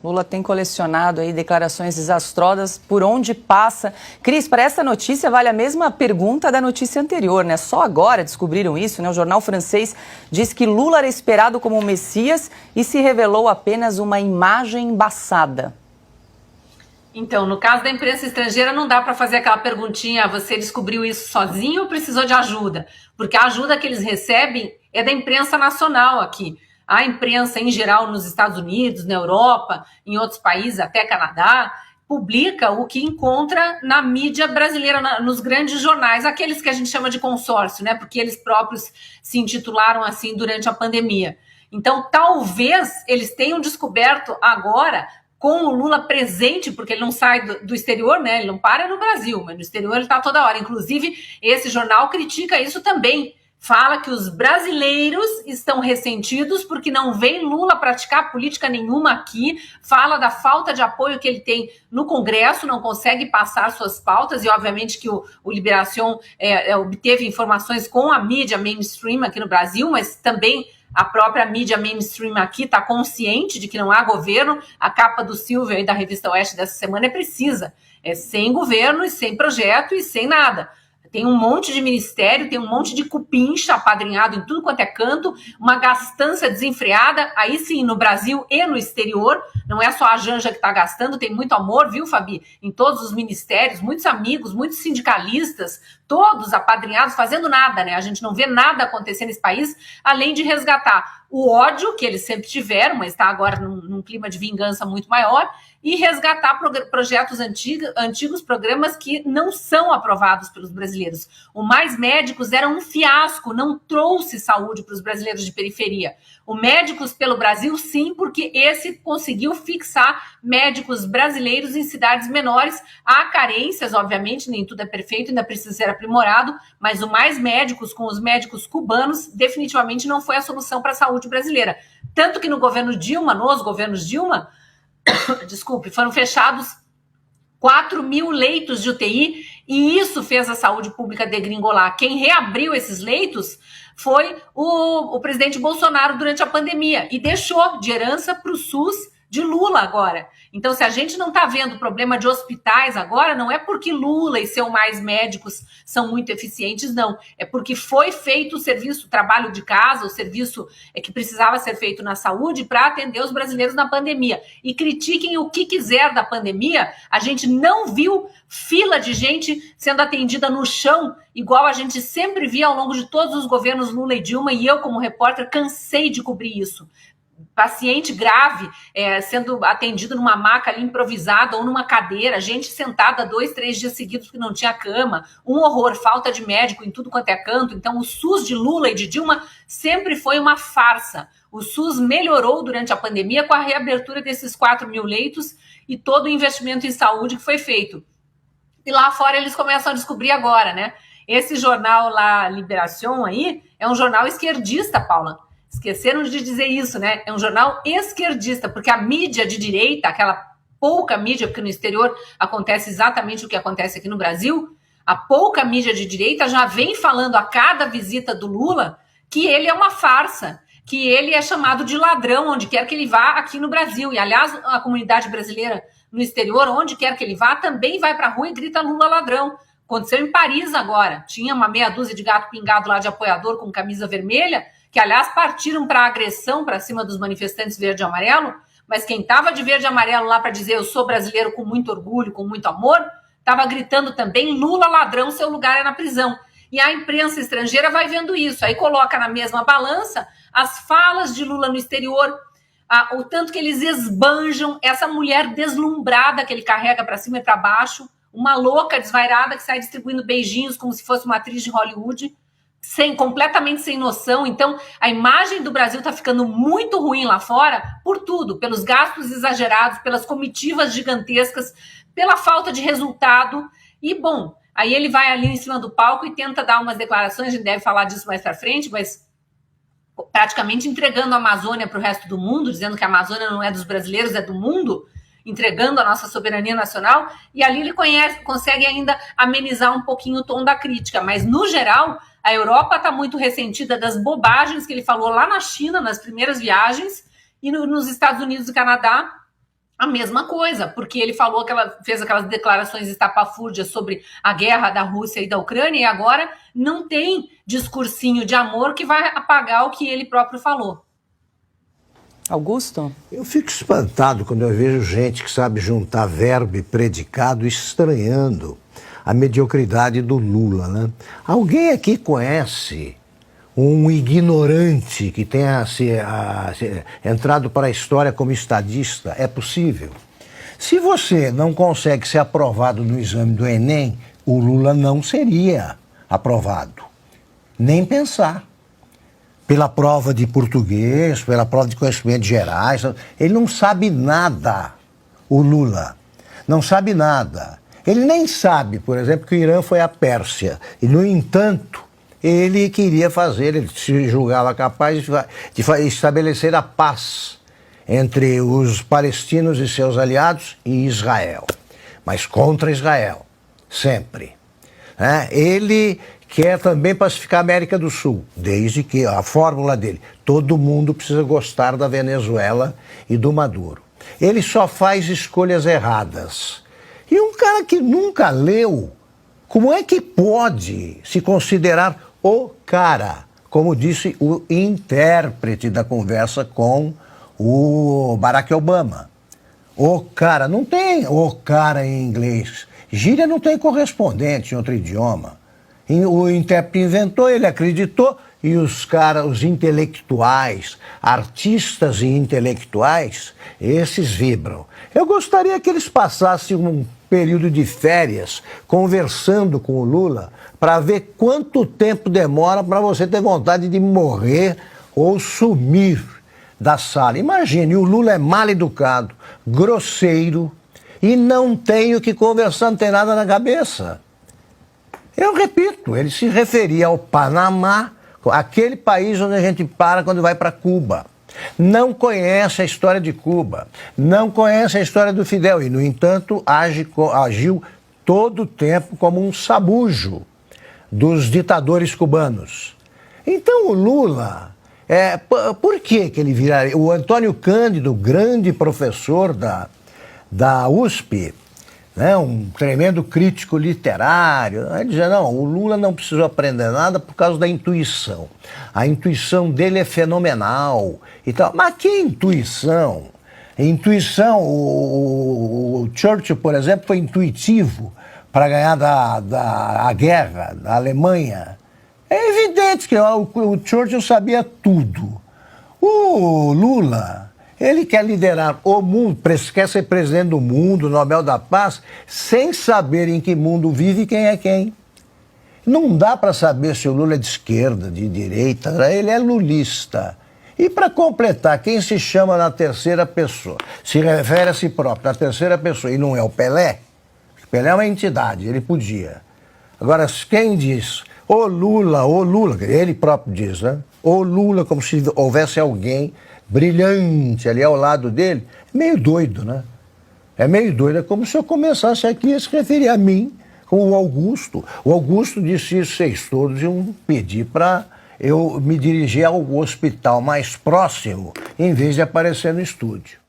Lula tem colecionado aí declarações desastrosas por onde passa. Cris, para essa notícia vale a mesma pergunta da notícia anterior, né? Só agora descobriram isso, né? O jornal francês diz que Lula era esperado como o Messias e se revelou apenas uma imagem embaçada. Então, no caso da imprensa estrangeira, não dá para fazer aquela perguntinha, você descobriu isso sozinho ou precisou de ajuda? Porque a ajuda que eles recebem é da imprensa nacional aqui. A imprensa, em geral, nos Estados Unidos, na Europa, em outros países, até Canadá, publica o que encontra na mídia brasileira, nos grandes jornais, aqueles que a gente chama de consórcio, né? Porque eles próprios se intitularam assim durante a pandemia. Então, talvez eles tenham descoberto agora, com o Lula presente, porque ele não sai do exterior, né? Ele não para no Brasil, mas no exterior ele está toda hora. Inclusive, esse jornal critica isso também. Fala que os brasileiros estão ressentidos porque não vem Lula praticar política nenhuma aqui. Fala da falta de apoio que ele tem no Congresso, não consegue passar suas pautas. E, obviamente, que o Liberação obteve informações com a mídia mainstream aqui no Brasil, mas também a própria mídia mainstream aqui está consciente de que não há governo. A capa do Silvio aí da revista Oeste dessa semana é precisa. É sem governo e sem projeto e sem nada. Tem um monte de ministério, tem um monte de cupincha apadrinhado em tudo quanto é canto, uma gastança desenfreada, aí sim, no Brasil e no exterior. Não é só a Janja que está gastando, tem muito amor, viu, Fabi? Em todos os ministérios, muitos amigos, muitos sindicalistas, todos apadrinhados, fazendo nada, né? A gente não vê nada acontecer nesse país, além de resgatar o ódio que eles sempre tiveram, mas está agora num clima de vingança muito maior, e resgatar projetos antigos, programas que não são aprovados pelos brasileiros. O Mais Médicos era um fiasco, não trouxe saúde para os brasileiros de periferia. O Médicos pelo Brasil, sim, porque esse conseguiu fixar médicos brasileiros em cidades menores. Há carências, obviamente, nem tudo é perfeito, ainda precisa ser aprimorado, mas o Mais Médicos com os médicos cubanos definitivamente não foi a solução para a saúde brasileira. Tanto que no governo Dilma, nos governos Dilma, desculpe, foram fechados 4 mil leitos de UTI e isso fez a saúde pública degringolar. Quem reabriu esses leitos foi o presidente Bolsonaro durante a pandemia e deixou de herança para o SUS de Lula agora. Então, se a gente não está vendo problema de hospitais agora, não é porque Lula e seu Mais Médicos são muito eficientes, não. É porque foi feito o serviço, o trabalho de casa, o serviço que precisava ser feito na saúde para atender os brasileiros na pandemia. E critiquem o que quiser da pandemia, a gente não viu fila de gente sendo atendida no chão, igual a gente sempre via ao longo de todos os governos Lula e Dilma, e eu, como repórter, cansei de cobrir isso. Paciente grave sendo atendido numa maca ali improvisada ou numa cadeira, gente sentada 2, 3 dias seguidos que não tinha cama, um horror, falta de médico em tudo quanto é canto. Então o SUS de Lula e de Dilma sempre foi uma farsa. O SUS melhorou durante a pandemia com a reabertura desses 4 mil leitos e todo o investimento em saúde que foi feito. E lá fora eles começam a descobrir agora, né? Esse jornal lá, Liberação aí, é um jornal esquerdista, Paula. Esqueceram de dizer isso, né? É um jornal esquerdista, porque a mídia de direita, aquela pouca mídia, porque no exterior acontece exatamente o que acontece aqui no Brasil, a pouca mídia de direita já vem falando a cada visita do Lula que ele é uma farsa, que ele é chamado de ladrão onde quer que ele vá aqui no Brasil. E, aliás, a comunidade brasileira no exterior, onde quer que ele vá, também vai para a rua e grita Lula ladrão. Aconteceu em Paris agora. Tinha uma meia dúzia de gato pingado lá de apoiador com camisa vermelha, que, aliás, partiram para agressão para cima dos manifestantes verde e amarelo, mas quem estava de verde e amarelo lá para dizer eu sou brasileiro com muito orgulho, com muito amor, estava gritando também Lula ladrão, seu lugar é na prisão. E a imprensa estrangeira vai vendo isso, aí coloca na mesma balança as falas de Lula no exterior, o tanto que eles esbanjam essa mulher deslumbrada que ele carrega para cima e para baixo, uma louca desvairada que sai distribuindo beijinhos como se fosse uma atriz de Hollywood, completamente sem noção. Então a imagem do Brasil está ficando muito ruim lá fora por tudo, pelos gastos exagerados, pelas comitivas gigantescas, pela falta de resultado. E bom, aí ele vai ali em cima do palco e tenta dar umas declarações, a gente deve falar disso mais para frente, mas praticamente entregando a Amazônia para o resto do mundo, dizendo que a Amazônia não é dos brasileiros, é do mundo, entregando a nossa soberania nacional, e ali ele consegue ainda amenizar um pouquinho o tom da crítica, mas no geral a Europa está muito ressentida das bobagens que ele falou lá na China, nas primeiras viagens, e nos Estados Unidos e Canadá, A mesma coisa, porque ele falou fez aquelas declarações estapafúrdias sobre a guerra da Rússia e da Ucrânia, e agora não tem discursinho de amor que vai apagar o que ele próprio falou. Augusto? Eu fico espantado quando eu vejo gente que sabe juntar verbo e predicado estranhando a mediocridade do Lula, né? Alguém aqui conhece um ignorante que tenha entrado para a história como estadista? É possível. Se você não consegue ser aprovado no exame do Enem, o Lula não seria aprovado. Nem pensar. Pela prova de português, pela prova de conhecimentos gerais, ele não sabe nada, o Lula. Não sabe nada. Ele nem sabe, por exemplo, que o Irã foi a Pérsia. E, no entanto, ele queria fazer, ele se julgava capaz de estabelecer a paz entre os palestinos e seus aliados e Israel. Mas contra Israel, sempre. Ele quer também pacificar a América do Sul, desde que a fórmula dele, todo mundo precisa gostar da Venezuela e do Maduro. Ele só faz escolhas erradas. E um cara que nunca leu, como é que pode se considerar o cara, como disse o intérprete da conversa com o Barack Obama? O cara, não tem o cara em inglês. Gíria não tem correspondente em outro idioma. O intérprete inventou, ele acreditou, e os caras, os intelectuais, artistas e intelectuais, esses vibram. Eu gostaria que eles passassem um período de férias conversando com o Lula para ver quanto tempo demora para você ter vontade de morrer ou sumir da sala. Imagine, o Lula é mal educado, grosseiro e não tem o que conversar, não tem nada na cabeça. Eu repito, ele se referia ao Panamá, aquele país onde a gente para quando vai para Cuba. Não conhece a história de Cuba, não conhece a história do Fidel e, no entanto, agiu todo o tempo como um sabujo dos ditadores cubanos. Então o Lula, por que ele viraria? O Antônio Cândido, grande professor da USP, um tremendo crítico literário, vai dizer, não, o Lula não precisou aprender nada por causa da intuição. A intuição dele é fenomenal e tal. Mas que intuição? Intuição, o Churchill, por exemplo, foi intuitivo para ganhar a guerra da Alemanha. É evidente que o Churchill sabia tudo. O Lula, ele quer liderar o mundo, quer ser presidente do mundo, Nobel da Paz, sem saber em que mundo vive e quem é quem. Não dá para saber se o Lula é de esquerda, de direita, ele é lulista. E para completar, quem se chama na terceira pessoa, se refere a si próprio na terceira pessoa e não é o Pelé? O Pelé é uma entidade, ele podia. Agora, quem diz, ô Lula, ele próprio diz, né? Ô Lula, como se houvesse alguém brilhante ali ao lado dele, é meio doido, né? É meio doido, é como se eu começasse aqui a se referir a mim, com o Augusto. O Augusto disse isso, vocês todos iam pedir para eu me dirigir ao hospital mais próximo, em vez de aparecer no estúdio.